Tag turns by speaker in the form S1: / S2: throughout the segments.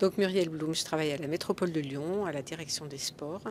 S1: Donc Muriel Blum, je travaille à la métropole de Lyon, à la direction des sports.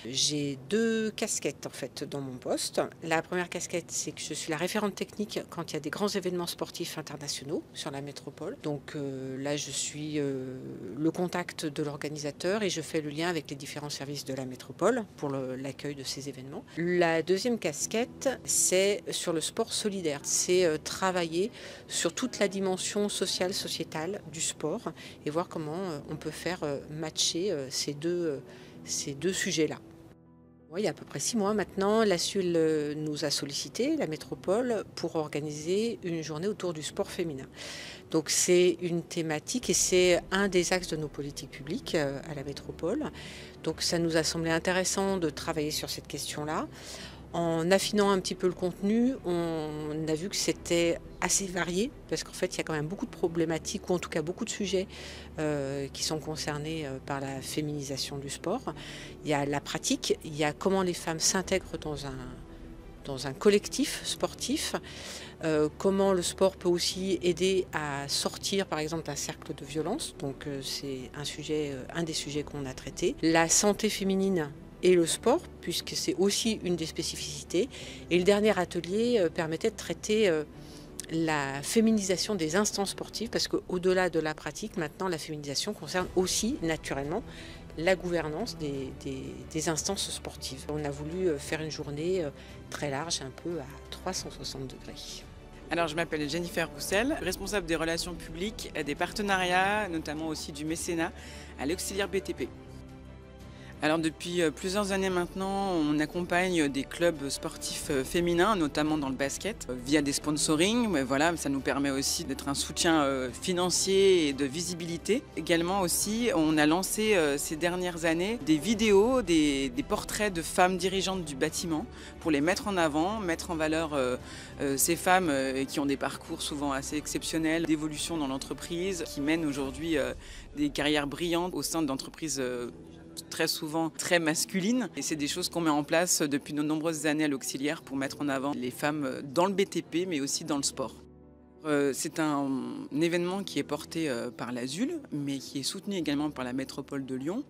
S1: J'ai 2 casquettes en fait dans mon poste. La première casquette, c'est que je suis la référente technique quand il y a des grands événements sportifs internationaux sur la métropole. Donc là, je suis le contact de l'organisateur et je fais le lien avec les différents services de la métropole pour l'accueil de ces événements. La deuxième casquette, c'est sur le sport solidaire. C'est travailler sur toute la dimension sociale, sociétale du sport et voir comment on peut faire matcher ces deux sujets-là. Oui, il y a à peu près 6 mois maintenant, la SUL nous a sollicité, la métropole, pour organiser une journée autour du sport féminin. Donc c'est une thématique et c'est un des axes de nos politiques publiques à la métropole. Donc ça nous a semblé intéressant de travailler sur cette question-là. En affinant un petit peu le contenu, on a vu que c'était assez varié, parce qu'en fait, il y a quand même beaucoup de problématiques, ou en tout cas beaucoup de sujets qui sont concernés par la féminisation du sport. Il y a la pratique, il y a comment les femmes s'intègrent dans un collectif sportif, comment le sport peut aussi aider à sortir par exemple d'un cercle de violence, donc c'est un des sujets qu'on a traité. La santé féminine et le sport, puisque c'est aussi une des spécificités. Et le dernier atelier permettait de traiter la féminisation des instances sportives, parce qu'au-delà de la pratique, maintenant la féminisation concerne aussi naturellement la gouvernance des instances sportives. On a voulu faire une journée très large, un peu à 360 degrés.
S2: Alors, je m'appelle Jennifer Roussel, responsable des relations publiques, des partenariats, notamment aussi du mécénat à l'Auxiliaire BTP. Alors depuis plusieurs années maintenant, on accompagne des clubs sportifs féminins, notamment dans le basket, via des sponsorings. Mais voilà, ça nous permet aussi d'être un soutien financier et de visibilité. Également aussi, on a lancé ces dernières années des vidéos, des portraits de femmes dirigeantes du bâtiment pour les mettre en avant, mettre en valeur ces femmes qui ont des parcours souvent assez exceptionnels d'évolution dans l'entreprise, qui mènent aujourd'hui des carrières brillantes au sein d'entreprises très souvent très masculines. Et c'est des choses qu'on met en place depuis de nombreuses années à l'Auxiliaire pour mettre en avant les femmes dans le BTP, mais aussi dans le sport. C'est un événement qui est porté par l'ASUL, mais qui est soutenu également par la métropole de Lyon.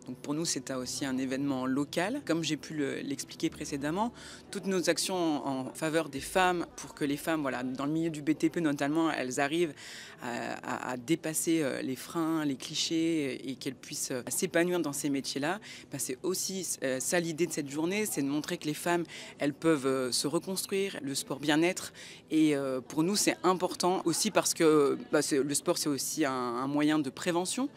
S2: Donc pour nous, c'est aussi un événement local. Comme j'ai pu l'expliquer précédemment, toutes nos actions en faveur des femmes, pour que les femmes, voilà, dans le milieu du BTP notamment, elles arrivent à dépasser les freins, les clichés et qu'elles puissent s'épanouir dans ces métiers-là, c'est aussi ça l'idée de cette journée, c'est de montrer que les femmes, elles peuvent se reconstruire, le sport bien-être. Et pour nous, c'est important aussi parce que le sport, c'est aussi un moyen de prévention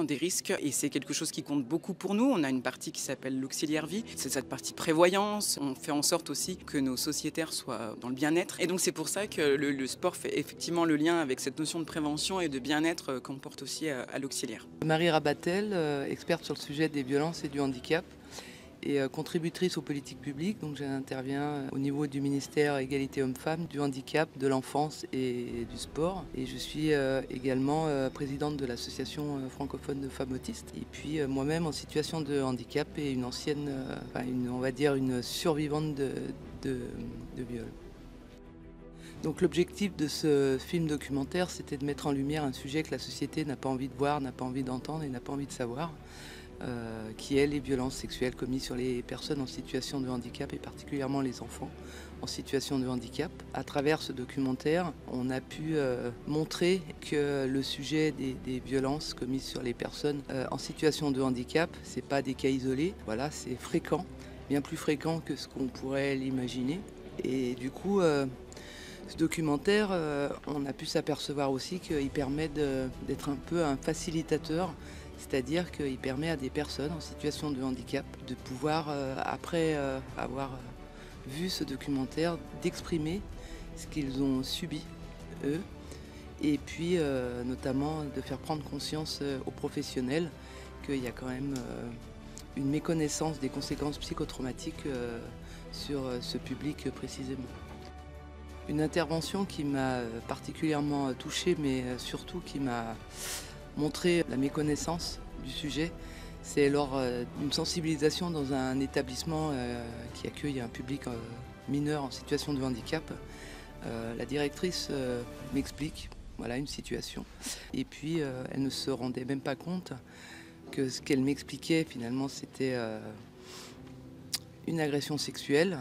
S2: des risques, et c'est quelque chose qui compte beaucoup pour nous. On a une partie qui s'appelle l'auxiliaire vie, c'est cette partie prévoyance. On fait en sorte aussi que nos sociétaires soient dans le bien-être, et donc c'est pour ça que le sport fait effectivement le lien avec cette notion de prévention et de bien-être qu'on porte aussi à l'auxiliaire.
S3: Marie Rabatel, experte sur le sujet des violences et du handicap, et contributrice aux politiques publiques. Donc j'interviens au niveau du ministère Égalité Hommes-Femmes, du handicap, de l'enfance et du sport. Et je suis également présidente de l'association francophone de femmes autistes. Et puis moi-même en situation de handicap et une ancienne, on va dire une survivante de viol. Donc l'objectif de ce film documentaire, c'était de mettre en lumière un sujet que la société n'a pas envie de voir, n'a pas envie d'entendre et n'a pas envie de savoir. Qui est les violences sexuelles commises sur les personnes en situation de handicap et particulièrement les enfants en situation de handicap. À travers ce documentaire, on a pu montrer que le sujet des violences commises sur les personnes en situation de handicap, c'est pas des cas isolés, voilà, c'est fréquent, bien plus fréquent que ce qu'on pourrait l'imaginer. Et du coup, ce documentaire, on a pu s'apercevoir aussi qu'il permet d'être un peu un facilitateur. C'est-à-dire qu'il permet à des personnes en situation de handicap de pouvoir, après avoir vu ce documentaire, d'exprimer ce qu'ils ont subi, eux, et puis notamment de faire prendre conscience aux professionnels qu'il y a quand même une méconnaissance des conséquences psychotraumatiques sur ce public précisément. Une intervention qui m'a particulièrement touchée, mais surtout qui m'a montrer la méconnaissance du sujet, c'est lors d'une sensibilisation dans un établissement qui accueille un public mineur en situation de handicap. La directrice m'explique, voilà, une situation. Et puis, elle ne se rendait même pas compte que ce qu'elle m'expliquait, finalement, c'était une agression sexuelle.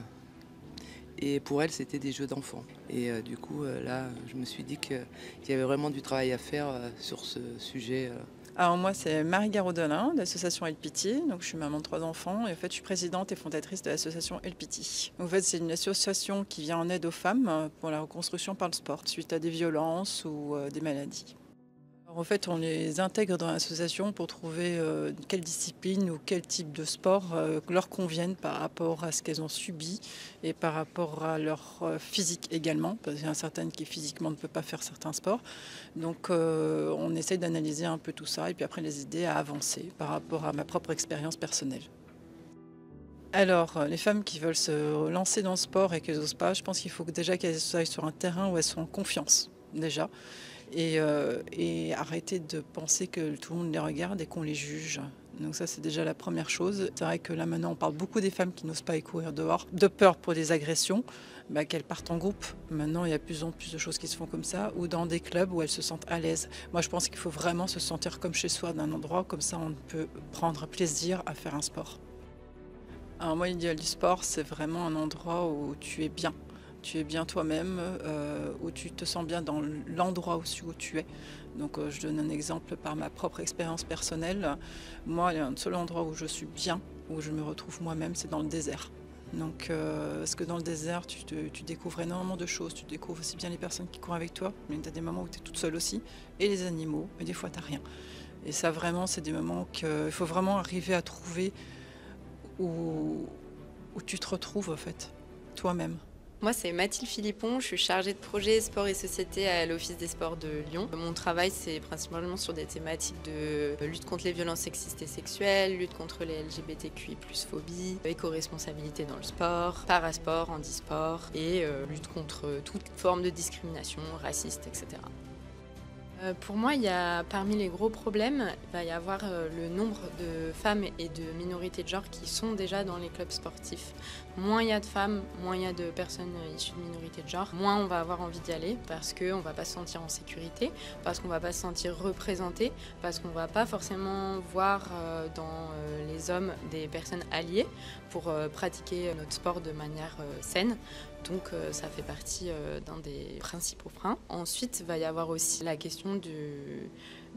S3: Et pour elle, c'était des jeux d'enfants. Et du coup, là, je me suis dit qu'il y avait vraiment du travail à faire sur ce sujet.
S4: Alors moi, c'est Marie Garodelin de l'association LPT. Donc je suis maman de 3 enfants et en fait, je suis présidente et fondatrice de l'association LPT. En fait, c'est une association qui vient en aide aux femmes pour la reconstruction par le sport suite à des violences ou des maladies. En fait, on les intègre dans l'association pour trouver quelle discipline ou quel type de sport leur conviennent par rapport à ce qu'elles ont subi et par rapport à leur physique également, parce qu'il y en a certaines qui physiquement ne peuvent pas faire certains sports. Donc on essaye d'analyser un peu tout ça et puis après les aider à avancer par rapport à ma propre expérience personnelle. Alors, les femmes qui veulent se lancer dans le sport et qu'elles n'osent pas, je pense qu'il faut déjà qu'elles soient sur un terrain où elles sont en confiance, déjà. Et arrêter de penser que tout le monde les regarde et qu'on les juge. Donc ça, c'est déjà la première chose. C'est vrai que là, maintenant, on parle beaucoup des femmes qui n'osent pas y courir dehors, de peur pour des agressions, qu'elles partent en groupe. Maintenant, il y a de plus en plus de choses qui se font comme ça, ou dans des clubs où elles se sentent à l'aise. Moi, je pense qu'il faut vraiment se sentir comme chez soi, d'un endroit, comme ça, on peut prendre plaisir à faire un sport. Alors moi, l'idéal du sport, c'est vraiment un endroit où tu es bien. Tu es bien toi-même, où tu te sens bien dans l'endroit où tu es. Donc je donne un exemple par ma propre expérience personnelle. Moi, il y a un seul endroit où je suis bien, où je me retrouve moi-même, c'est dans le désert. Donc, parce que dans le désert, tu découvres énormément de choses. Tu découvres aussi bien les personnes qui courent avec toi, mais tu as des moments où tu es toute seule aussi, et les animaux, et des fois tu n'as rien. Et ça, vraiment, c'est des moments qu'il faut vraiment arriver à trouver où tu te retrouves, en fait, toi-même.
S5: Moi, c'est Mathilde Philippon, je suis chargée de projet sport et société à l'Office des sports de Lyon. Mon travail, c'est principalement sur des thématiques de lutte contre les violences sexistes et sexuelles, lutte contre les LGBTQI+, phobie, éco-responsabilité dans le sport, parasport, handisport et lutte contre toute forme de discrimination, raciste, etc. Pour moi, il y a parmi les gros problèmes, il va y avoir le nombre de femmes et de minorités de genre qui sont déjà dans les clubs sportifs. Moins il y a de femmes, moins il y a de personnes issues de minorités de genre, moins on va avoir envie d'y aller parce qu'on ne va pas se sentir en sécurité, parce qu'on ne va pas se sentir représenté, parce qu'on ne va pas forcément voir dans les hommes des personnes alliées pour pratiquer notre sport de manière saine. Donc ça fait partie d'un des principaux freins. Ensuite, il va y avoir aussi la question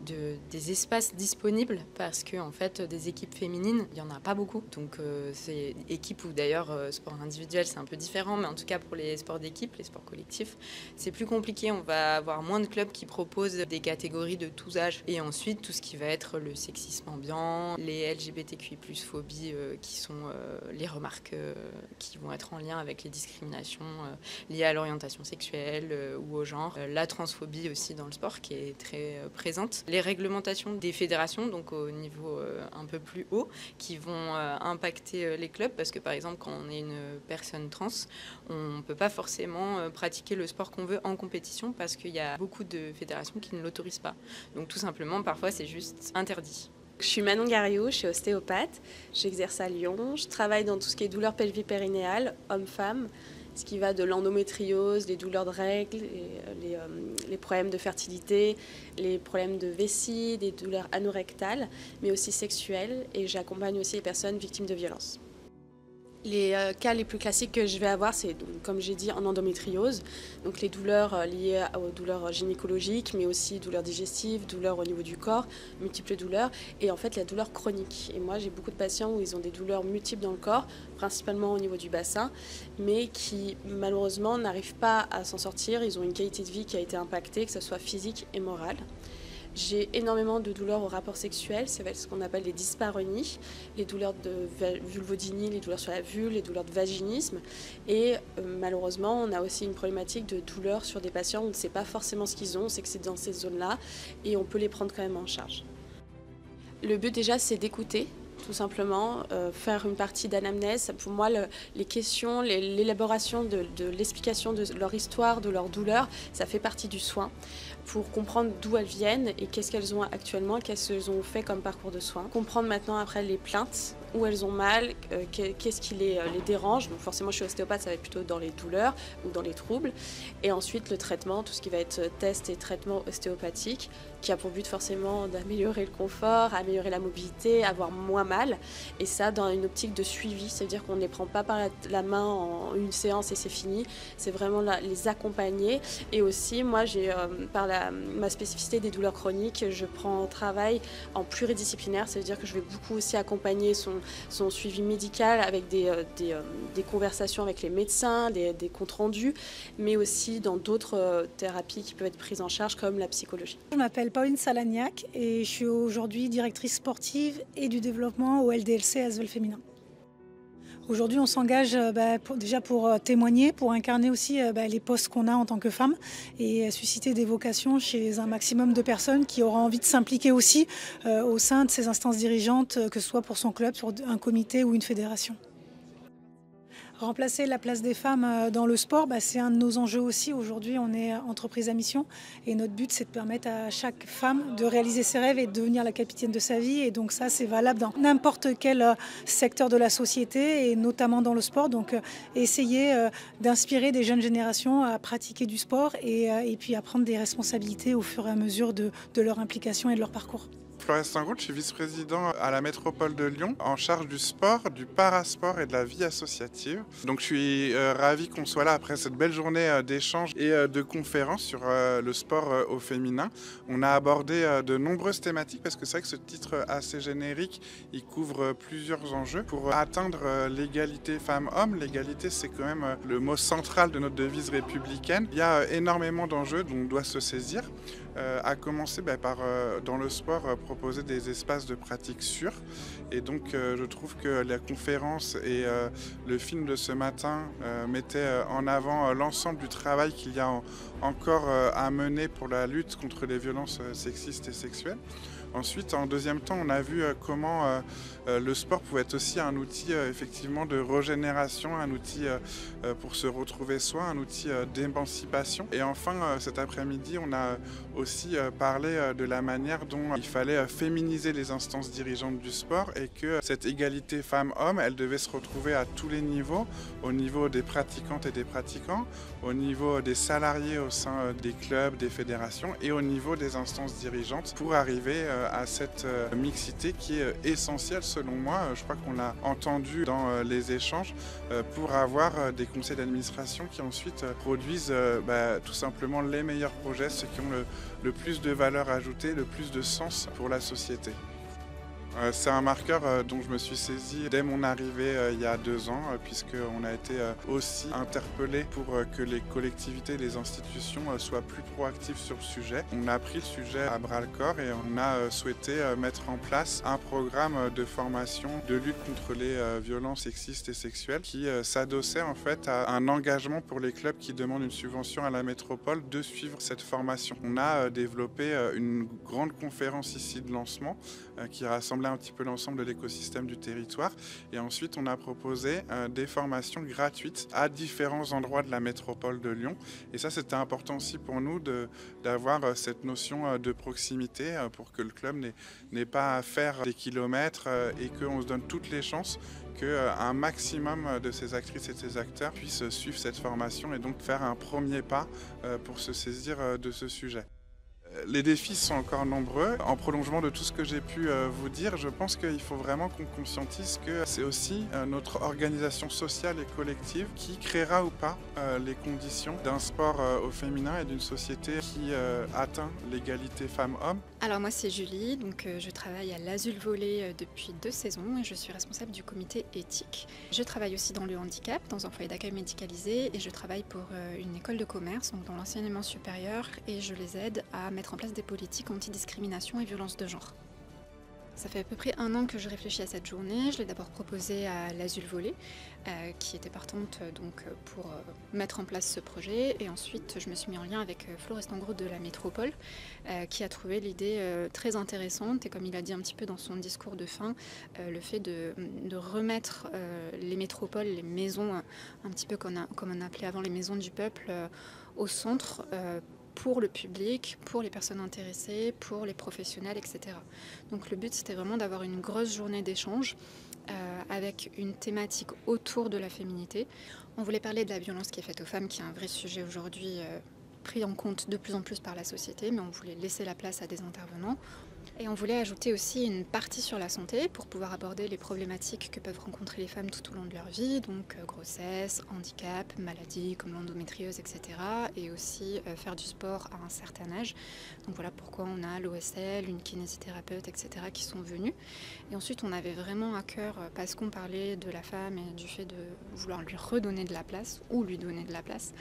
S5: des espaces disponibles parce que en fait, des équipes féminines, il n'y en a pas beaucoup. Donc c'est équipe ou d'ailleurs sport individuel, c'est un peu différent, mais en tout cas pour les sports d'équipe, les sports collectifs, c'est plus compliqué. On va avoir moins de clubs qui proposent des catégories de tous âges. Et ensuite, tout ce qui va être le sexisme ambiant, les LGBTQI+, phobie, qui sont les remarques qui vont être en lien avec les discriminations liées à l'orientation sexuelle ou au genre. La transphobie aussi dans le sport qui est très présente. Les réglementations des fédérations, donc au niveau un peu plus haut, qui vont impacter les clubs parce que par exemple quand on est une personne trans, on ne peut pas forcément pratiquer le sport qu'on veut en compétition parce qu'il y a beaucoup de fédérations qui ne l'autorisent pas. Donc tout simplement, parfois c'est juste interdit.
S6: Je suis Manon Gariot, je suis ostéopathe, j'exerce à Lyon, je travaille dans tout ce qui est douleurs pelvipérinéales, hommes-femmes, ce qui va de l'endométriose, les douleurs de règles, les problèmes de fertilité, les problèmes de vessie, des douleurs anorectales, mais aussi sexuelles, et j'accompagne aussi les personnes victimes de violences. Les cas les plus classiques que je vais avoir, c'est, comme j'ai dit, en endométriose, donc les douleurs liées aux douleurs gynécologiques, mais aussi douleurs digestives, douleurs au niveau du corps, multiples douleurs, et en fait la douleur chronique. Et moi, j'ai beaucoup de patients où ils ont des douleurs multiples dans le corps, principalement au niveau du bassin, mais qui malheureusement n'arrivent pas à s'en sortir. Ils ont une qualité de vie qui a été impactée, que ce soit physique et morale. J'ai énormément de douleurs au rapport sexuel, c'est ce qu'on appelle les dyspareunies, les douleurs de vulvodynie, les douleurs sur la vulve, les douleurs de vaginisme. Et malheureusement, on a aussi une problématique de douleurs sur des patients, on ne sait pas forcément ce qu'ils ont, on sait que c'est dans ces zones-là et on peut les prendre quand même en charge. Le but déjà, c'est d'écouter. Tout simplement, faire une partie d'anamnèse. Pour moi, les questions, l'élaboration de l'explication de leur histoire, de leur douleur, ça fait partie du soin pour comprendre d'où elles viennent et qu'est-ce qu'elles ont actuellement, qu'est-ce qu'elles ont fait comme parcours de soins. Comprendre maintenant après les plaintes où elles ont mal, qu'est-ce qui les dérange. Donc forcément, je suis ostéopathe, ça va être plutôt dans les douleurs ou dans les troubles. Et ensuite, le traitement, tout ce qui va être test et traitement ostéopathique, qui a pour but forcément d'améliorer le confort, améliorer la mobilité, avoir moins mal. Et ça, dans une optique de suivi, c'est-à-dire qu'on ne les prend pas par la main en une séance et c'est fini. C'est vraiment les accompagner. Et aussi, moi, par ma spécificité des douleurs chroniques, je prends un travail en pluridisciplinaire. Ça veut dire que je vais beaucoup aussi accompagner son suivi médical avec des conversations avec les médecins, des comptes rendus, mais aussi dans d'autres thérapies qui peuvent être prises en charge comme la psychologie.
S7: Je m'appelle Pauline Salagnac et je suis aujourd'hui directrice sportive et du développement au LDLC Asvel Féminin. Aujourd'hui, on s'engage déjà pour témoigner, pour incarner aussi les postes qu'on a en tant que femme et susciter des vocations chez un maximum de personnes qui auront envie de s'impliquer aussi au sein de ces instances dirigeantes, que ce soit pour son club, sur un comité ou une fédération. Remplacer la place des femmes dans le sport, c'est un de nos enjeux aussi. Aujourd'hui, on est entreprise à mission et notre but, c'est de permettre à chaque femme de réaliser ses rêves et de devenir la capitaine de sa vie. Et donc ça, c'est valable dans n'importe quel secteur de la société et notamment dans le sport. Donc essayer d'inspirer des jeunes générations à pratiquer du sport et puis à prendre des responsabilités au fur et à mesure de leur implication et de leur parcours.
S8: Florès Sangoul, je suis vice-président à la métropole de Lyon, en charge du sport, du parasport et de la vie associative. Donc je suis ravi qu'on soit là après cette belle journée d'échanges et de conférences sur le sport au féminin. On a abordé de nombreuses thématiques parce que c'est vrai que ce titre assez générique, il couvre plusieurs enjeux. Pour atteindre l'égalité femmes-hommes, l'égalité c'est quand même le mot central de notre devise républicaine. Il y a énormément d'enjeux dont on doit se saisir. À commencer par, dans le sport, proposer des espaces de pratique sûrs. Et donc je trouve que la conférence et le film de ce matin mettaient en avant l'ensemble du travail qu'il y a encore à mener pour la lutte contre les violences sexistes et sexuelles. Ensuite, en deuxième temps, on a vu comment le sport pouvait être aussi un outil effectivement de régénération, un outil pour se retrouver soi, un outil d'émancipation. Et enfin, cet après-midi, on a aussi parlé de la manière dont il fallait féminiser les instances dirigeantes du sport et que cette égalité femmes-hommes, elle devait se retrouver à tous les niveaux, au niveau des pratiquantes et des pratiquants, au niveau des salariés au sein des clubs, des fédérations et au niveau des instances dirigeantes pour arriver à cette mixité qui est essentielle selon moi. Je crois qu'on l'a entendu dans les échanges pour avoir des conseils d'administration qui ensuite produisent tout simplement les meilleurs projets, ceux qui ont le plus de valeur ajoutée, le plus de sens pour la société. C'est un marqueur dont je me suis saisi dès mon arrivée il y a 2 ans, puisqu'on a été aussi interpellés pour que les collectivités et les institutions soient plus proactives sur le sujet. On a pris le sujet à bras-le-corps et on a souhaité mettre en place un programme de formation de lutte contre les violences sexistes et sexuelles qui s'adossait en fait à un engagement pour les clubs qui demandent une subvention à la métropole de suivre cette formation. On a développé une grande conférence ici de lancement qui rassemble un petit peu l'ensemble de l'écosystème du territoire et ensuite on a proposé des formations gratuites à différents endroits de la métropole de Lyon et ça c'était important aussi pour nous d'avoir cette notion de proximité pour que le club n'ait pas à faire des kilomètres et qu'on se donne toutes les chances qu'un maximum de ces actrices et de ces acteurs puissent suivre cette formation et donc faire un premier pas pour se saisir de ce sujet. Les défis sont encore nombreux. En prolongement de tout ce que j'ai pu vous dire, je pense qu'il faut vraiment qu'on conscientise que c'est aussi notre organisation sociale et collective qui créera ou pas les conditions d'un sport au féminin et d'une société qui atteint l'égalité femmes-hommes.
S9: Alors moi c'est Julie, donc je travaille à l'Azul Volley depuis 2 saisons et je suis responsable du comité éthique. Je travaille aussi dans le handicap, dans un foyer d'accueil médicalisé et je travaille pour une école de commerce, donc dans l'enseignement supérieur et je les aide à mettre en place des politiques anti-discrimination et violence de genre. Ça fait à peu près 1 an que je réfléchis à cette journée. Je l'ai d'abord proposée à l'Azul Volley, qui était partante donc, pour mettre en place ce projet. Et ensuite, je me suis mis en lien avec Florès Sangoul de la métropole, qui a trouvé l'idée très intéressante. Et comme il a dit un petit peu dans son discours de fin, le fait de remettre les métropoles, les maisons, un petit peu comme on appelait avant les maisons du peuple, au centre, pour le public, pour les personnes intéressées, pour les professionnels, etc. Donc le but c'était vraiment d'avoir une grosse journée d'échange avec une thématique autour de la féminité. On voulait parler de la violence qui est faite aux femmes, qui est un vrai sujet aujourd'hui pris en compte de plus en plus par la société, mais on voulait laisser la place à des intervenants. Et on voulait ajouter aussi une partie sur la santé pour pouvoir aborder les problématiques que peuvent rencontrer les femmes tout au long de leur vie, donc grossesse, handicap, maladies comme l'endométriose, etc. Et aussi faire du sport à un certain âge. Donc voilà pourquoi on a l'OSL, une kinésithérapeute, etc. qui sont venus. Et ensuite on avait vraiment à cœur, parce qu'on parlait de la femme et du fait de vouloir lui redonner de la place ou lui donner de la place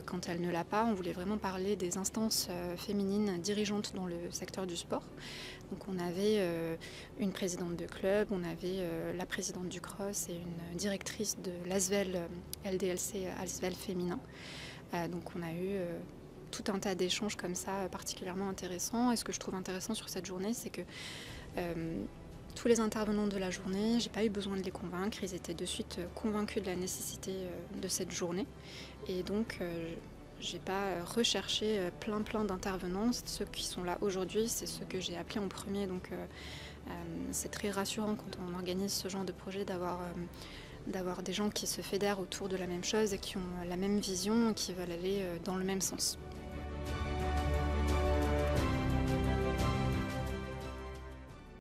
S9: quand elle ne l'a pas, on voulait vraiment parler des instances féminines dirigeantes dans le secteur du sport. Donc on avait une présidente de club, on avait la présidente du cross et une directrice de l'ASVEL, LDLC ASVEL féminin. Donc on a eu tout un tas d'échanges comme ça particulièrement intéressants. Et ce que je trouve intéressant sur cette journée, c'est que tous les intervenants de la journée, j'ai pas eu besoin de les convaincre, ils étaient de suite convaincus de la nécessité de cette journée. Et donc j'ai pas recherché plein d'intervenants. Ceux qui sont là aujourd'hui, c'est ceux que j'ai appelés en premier. Donc c'est très rassurant quand on organise ce genre de projet d'avoir des gens qui se fédèrent autour de la même chose et qui ont la même vision et qui veulent aller dans le même sens.